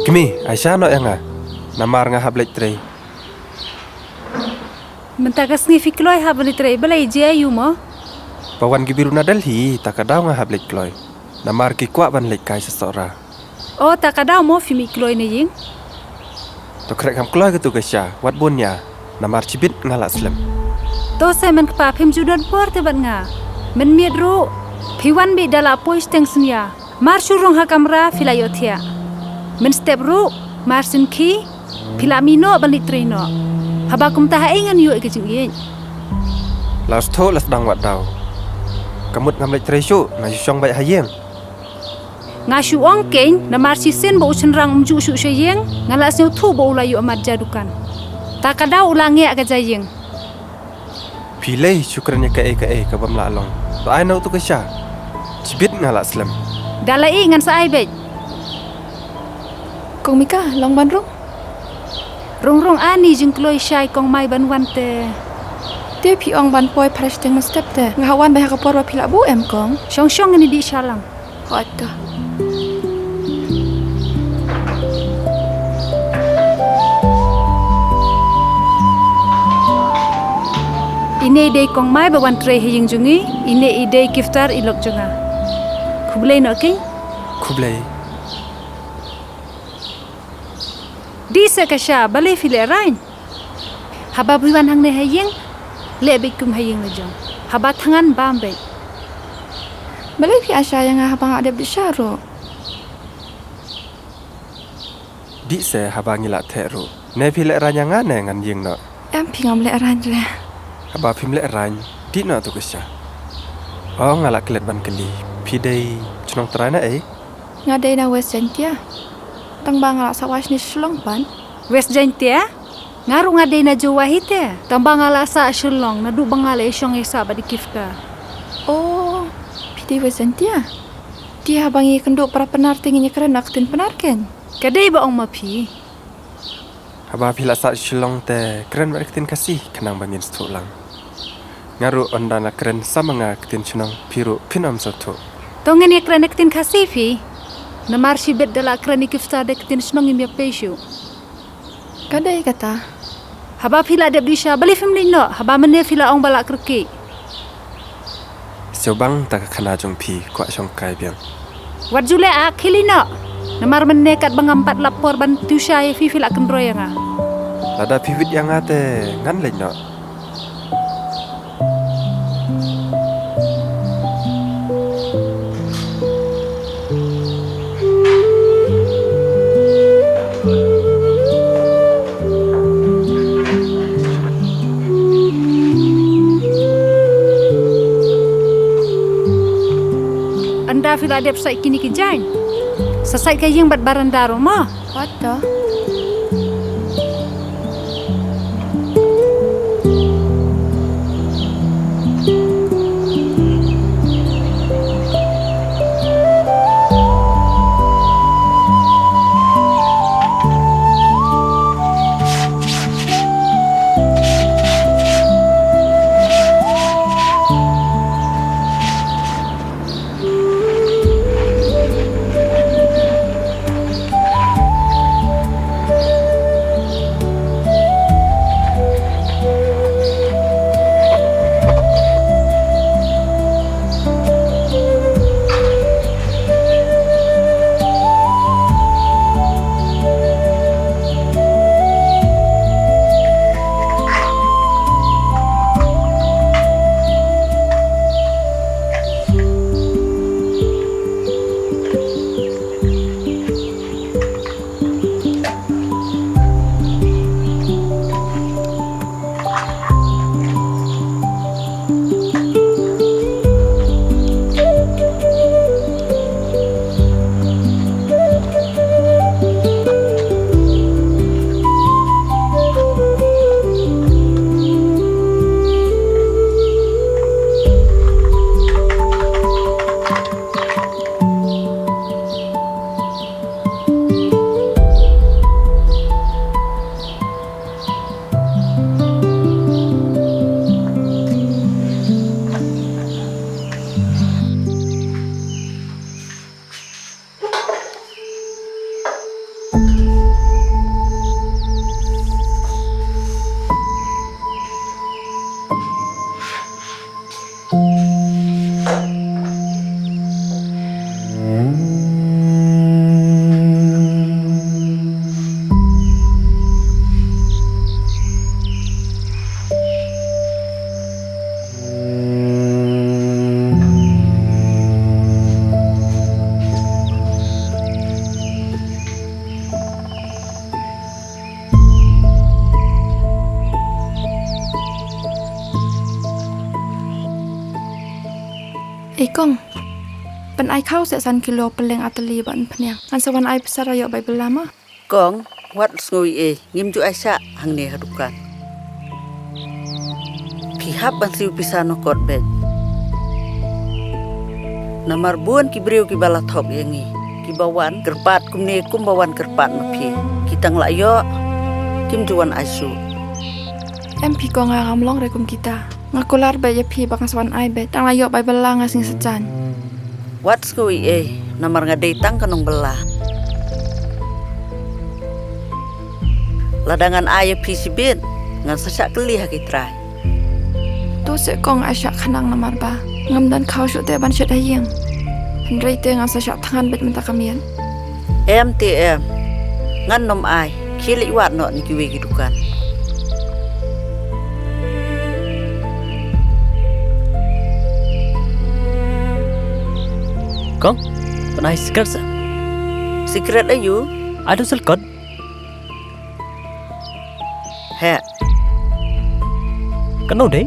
Kami, Aisyah nak yang namar ngah hablet tray. Mentakas ni fikloi hablet tray balai je ayu mo. Pawan gibiru na Delhi takadaw ngah hablet kloy. Namar ki kwa ban lek kai sesora. Oh takadaw mo fimi kloi ni ying. To krek kam kloy ke tu Aisyah, wat bunya. Namar cibit ngala slem. To sai man kpa phim judan por te ban nga. Men miet ru phiwan bi dala pois teng sunya. Mar surong ha kamera filayothia. Men step ru marsin ki pilamino balik treno habakum tah ingan yu ke jing Las tho las dang wat daw kamut ngamlek treshu na syong bai hayeng ngashu ongkeng na marsi sen bo chenrang mju shu sheyeng ngala seu thu bo la yu amat jadukan takada ulangi aga jayeng pilai syukranya ke ka bam la long to ai no tu ke sha cibit ngala slem dalai ngan sa ai bet Kong Mika, long ban rong. Rong ani jing kloi shai kong mai ban wan te. Te pi ong ban poi prash teng step te. Ngawan bah ka por wa pila bu em kong. Shong ni di shalang. Hotta. Ine ide kong mai ba wan tre hiying jungi, ine ide giftar ilok junga. Kublai no king? Kublai. Di sekasha balai file rain. Haba buiwan hang ne hayeng lebe kum hayeng le jong. Haba tangan bambe. Balai pi Asya yang habang ada di syaro. Di se haba ngila theru. Ne pile ranya ngane ngan yeng no. Em pi ngam le ran le. Haba phim le ran di no tu kesha. Oh ngala klet ban keli. Pi dei chnong trana Ngadai na wes sentia. Tang bangala sawas ni shlong pan. West Jaintia? Ngaru ngadai na Jawa hite. Tambangala sa shlong na du bangala isyong isa ba di kifka. Oh, pidi wes sentia. Dia habangi kenduk para penar tinginya keren aktin penarken. Kadai ba ong mapi? Haba pila sa shilong te keren baktin kasih kenang bangin stulang. Ngaru ondana keren sama nga ktin chnong piru pinam soto. Tongen ya keren aktin kasifi. Namar shibet dala keren ikifta de ktin chnong imya peshu. Kadai kata. Haba pila de bisha bali family no. Haba mene pila ong balak krki. Siobang tak kena jong pi kwa syong kai biang. Wat jule a kili no. Namar mene kat bangampat lapor ban tusha ya fi fila kendroy nga. Lada pivit yang ate ngan lek no. Anda fila adep sai kini kijain. Sasai kayeng bat barandaro ma. What the? Kong. Pen ai kau sesan kilo peleng ateli ban peniang. An sawan ai besar ayo Bible lama. Kong, wat ngui ngim ju Aisyah hang ne hadukan. Pihap ban siu pisano kot bet. Namar buan ki breu ki bala thok yangi. Ki bawan kerpat kumne kum bawan kerpat mapi. Kitang layo kim juan Aisu. MP ko nga ngamlong rekum kita. Ngakular ba ya pi bang sawan ai bet. Tang layo Bible la ngasing secan. Wat ngui namar ngadei tang kanong belah. Ladangan ayah pisibin ngan sasak keli hakitrai. Tu se kong Aisyah kanang namar ba. Ngam dan kau syuk te ban syuk dayeng. Hendrai te ngan sasak tangan bet minta kamian. MTM ngan nom ai kilik wat no ni kiwe gidukan. Kong, penai secret sa? Secret ayu? Ada selkot? He, Kano deh?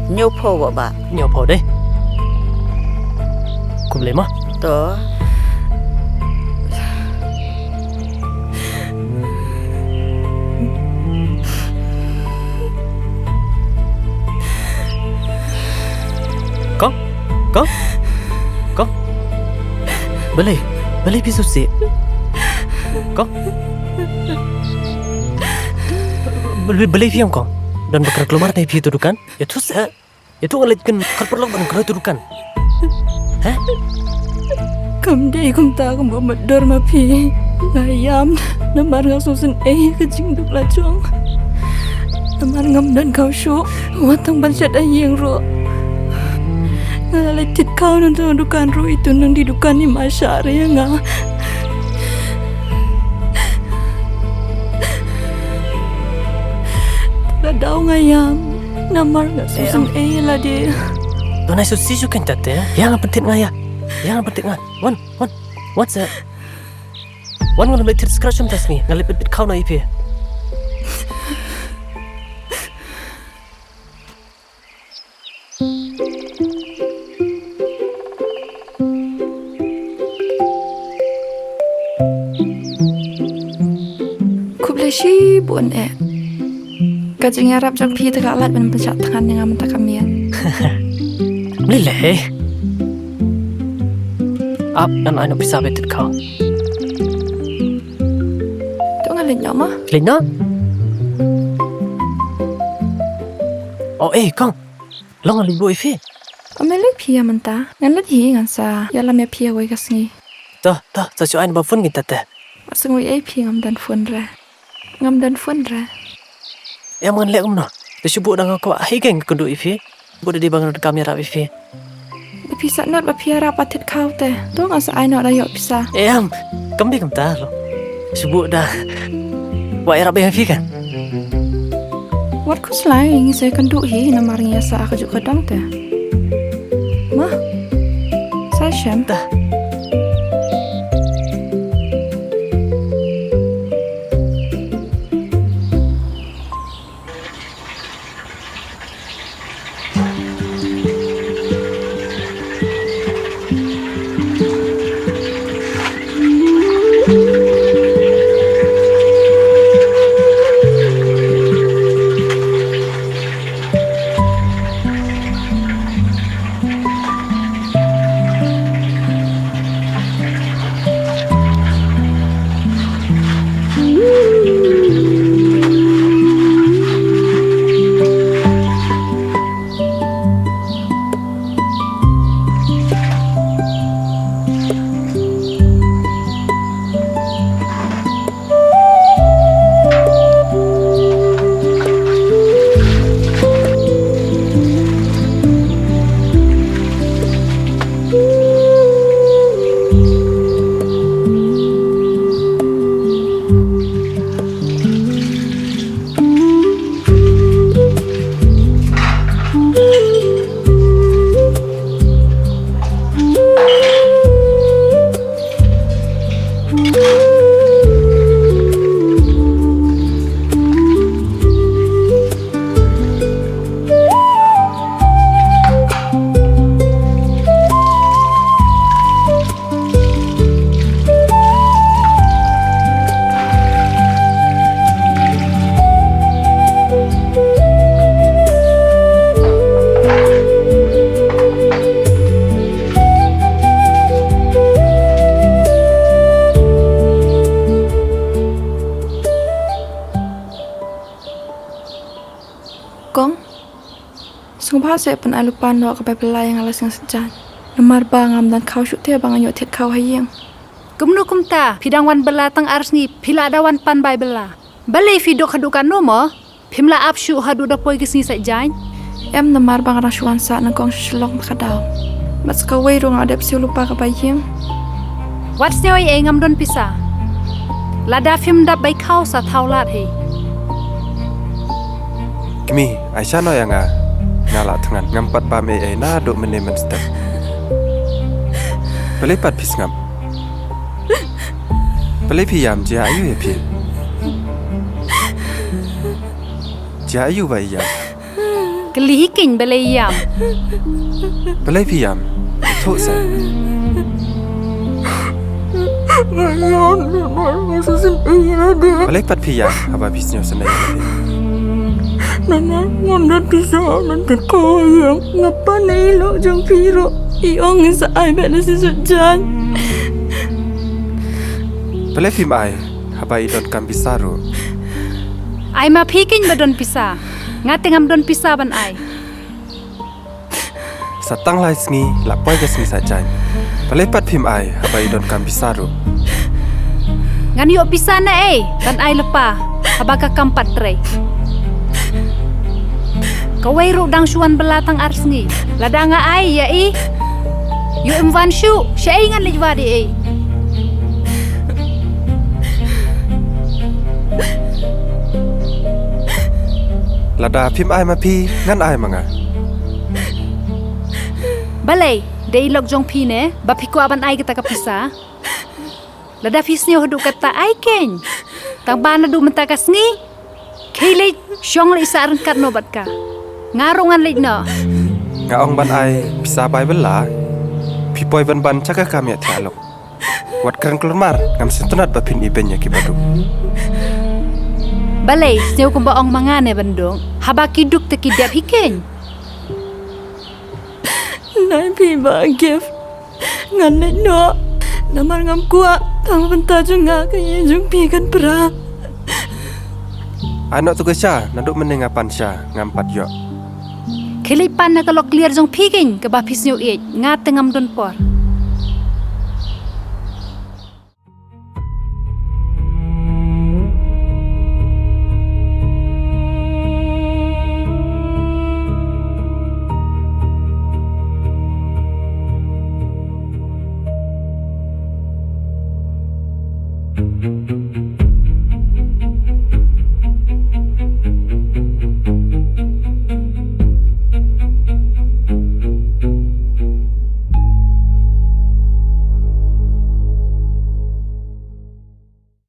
nyopo wa ba? Nyopo deh. Kum lema. To. Kong? Boleh pisau si. Kong? Boleh fiam kong. Dan bakar keluar dari piu tudukan. Itu ngelitkan kalperlok ban kalau tudukan. Hah? Kam dei kum ta kum medor ma pi. Ngayam namar ngasusun kecing duk lacong. Namar ngam dan kau syuk. Watang ban syat ayeng ro. Ngaletit kau nonton dukan ro itu nang di dukan ni masyar ya nga. Daw ngayam namar ngasusun lah dia. Donai susi juga kan tete. Yang penting ngaya. Yang penting ngah. What's that? Wan betul scratch tas ni. Ngalipit kau na ipi. Kubleshi bun Kajing Arab jang pi tegak alat ben pencak tangan dengan mentah kamian. Lele. Up dan anu bisa betul kau. Tu ngalin nyama. Lena? Oh kong. Long ngalin boy fi. Amele pi ya mentah. Ngan lagi ngan sa. Ialam ya pi awai kasni. Dah, sesuai dengan phone kita teh. Masuk ngui pi ngam dan phone ra. Yang mengen lek umno. Disebut dengan kau geng kedua ifi. Boleh dibangun kamera ifi. Bisa not bapiara patit kau teh. Tu ngasa ai not ayo bisa. Kembali kemtar lo. Sebut dah. Wak era bayang ifi kan? Wat ku selain saya kenduk namarnya sa aku juga kadang teh. Mah. Saya syam. Dah. Ngubah saya pun ai lupa no ke belai yang alas ngang sejan. Namar bangam dan kau syuk tia bang anyok tiat kau hayang. Kumnu kumta pidang wan bela tang ars ni pila ada wan pan bai bela. Balai fidok hadukan no mo. Pimla ap syuk hadu da poi kesni sajain. Em namar bang rasuan sa na kong shlong kadau. Mas kawai rong adep siu lupa ke bayang. What's new ay ngam don pisa. Lada film dap bai kau sa thaulat he. Kimi Aisyah no yang ngala tengan ngampat bam na duk menemen step. Pelipat pis ngam. Pelai piyam dia ayu ya pi. Dia ayu bai ya. Kelihikin balai yam. Pelai piyam. Tok sa. Pelai pat piyam apa bisnya senai. Nana ngondat bisa nanti kau yang ngapa nelo jang piro iong sa ai bet si sujan. Pelai pim ai apa idon kam bisaru. Ai ma pikin ba don pisa. Ngate ngam don pisa ban ai. Satang lai sngi lapoi ke sngi sajan. Pelai pat pim ai apa idon kam bisaru. Ngan yo pisa na ban ai lepa. Abaka kampat tre. Kawai ru dang suan belatang ars ni. Lada nga ai ya Yo imvan syu, syai ngan lijwa di Lada pim ai ma pi ngan ai manga. Balai, dei lok jong pi ne, bapiku aban ai kita kapisa. Lada fisni hodu kata ai ken. Tang bana du menta kasngi. Kile syong le isaran kat no batka. Ngarungan le no. Ngaong ban ai bisa bai bela. Pipoi ban caka kami tialok. Wat keren keluar ngam sentunat bapin ibenya kibadu. Balai, snew kumba ong mangane bandung. Habaki duk te kidap hiken. Nai pi ba gift. Ngan le no. Namar ngam kuat. Tang benta juga kaya jung pi kan pra. Anak tu kesya naduk menengapan sya ngampat yo. Kilipan na kalok clear jong piging ke bapis nyo ngate ngam don por.